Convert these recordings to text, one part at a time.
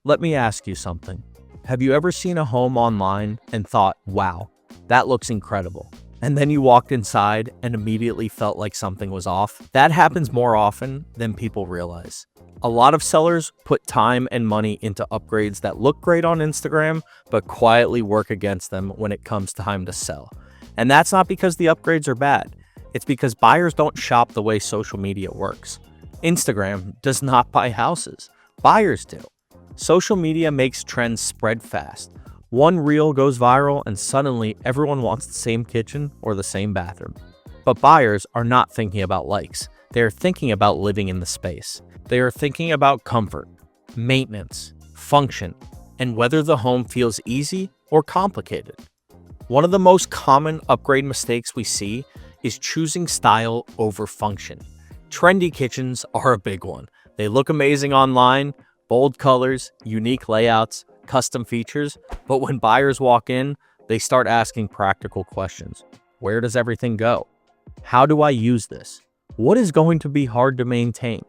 Let me ask you something. Have you ever seen a home online and thought, wow, that looks incredible? And then you walked inside and immediately felt like something was off? That happens more often than people realize. A lot of sellers put time and money into upgrades that look great on Instagram, but quietly work against them when it comes time to sell. And that's not because the upgrades are bad. It's because buyers don't shop the way social media works. Instagram does not buy houses. Buyers do. Social media makes trends spread fast. One reel goes viral and suddenly everyone wants the same kitchen or the same bathroom. But buyers are not thinking about likes. They are thinking about living in the space. They are thinking about comfort, maintenance, function, and whether the home feels easy or complicated. One of the most common upgrade mistakes we see is choosing style over function. Trendy kitchens are a big one. They look amazing online, bold colors, unique layouts, custom features, but when buyers walk in, they start asking practical questions. Where does everything go? How do I use this? What is going to be hard to maintain?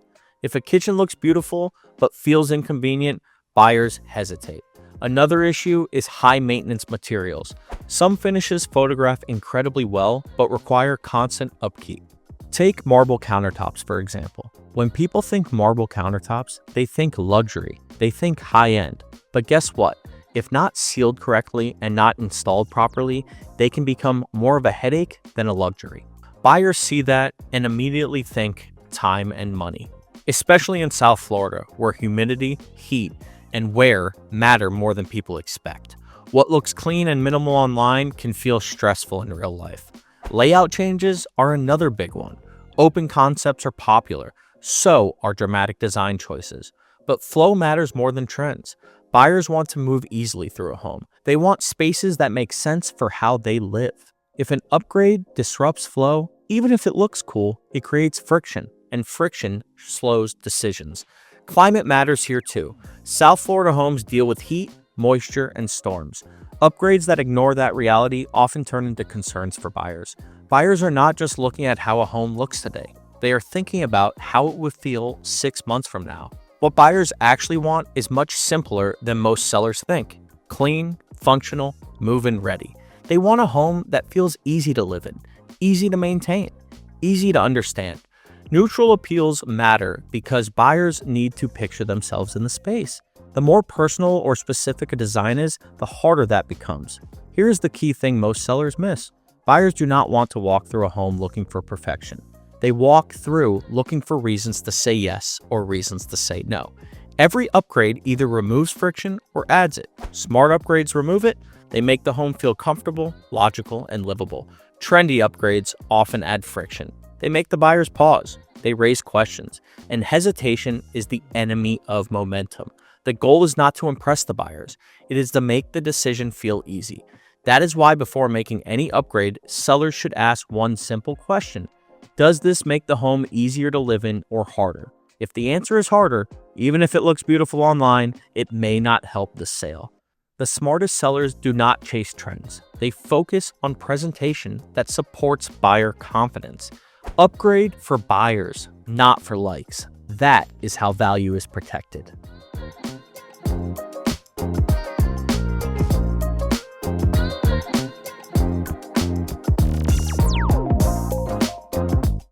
If a kitchen looks beautiful but feels inconvenient, buyers hesitate. Another issue is high maintenance materials. Some finishes photograph incredibly well but require constant upkeep. Take marble countertops, for example. When people think marble countertops, they think luxury. They think high-end. But guess what? If not sealed correctly and not installed properly, they can become more of a headache than a luxury. Buyers see that and immediately think time and money, especially in South Florida, where humidity, heat, and wear matter more than people expect. What looks clean and minimal online can feel stressful in real life. Layout changes are another big one. Open concepts are popular, so are dramatic design choices. But flow matters more than trends. Buyers want to move easily through a home. They want spaces that make sense for how they live. If an upgrade disrupts flow, even if it looks cool, it creates friction, and friction slows decisions. Climate matters here too. South Florida homes deal with heat, moisture, and storms. Upgrades that ignore that reality often turn into concerns for buyers. Buyers are not just looking at how a home looks today. They are thinking about how it would feel 6 months from now. What buyers actually want is much simpler than most sellers think. Clean, functional, move-in ready. They want a home that feels easy to live in, easy to maintain, easy to understand. Neutral appeals matter because buyers need to picture themselves in the space. The more personal or specific a design is, the harder that becomes. Here's the key thing most sellers miss. Buyers do not want to walk through a home looking for perfection. They walk through looking for reasons to say yes or reasons to say no. Every upgrade either removes friction or adds it. Smart upgrades remove it. They make the home feel comfortable, logical, and livable. Trendy upgrades often add friction. They make the buyers pause. They raise questions. And hesitation is the enemy of momentum. The goal is not to impress the buyers. It is to make the decision feel easy. That is why before making any upgrade, sellers should ask one simple question. Does this make the home easier to live in or harder? If the answer is harder, even if it looks beautiful online, it may not help the sale. The smartest sellers do not chase trends. They focus on presentation that supports buyer confidence. Upgrade for buyers, not for likes. That is how value is protected.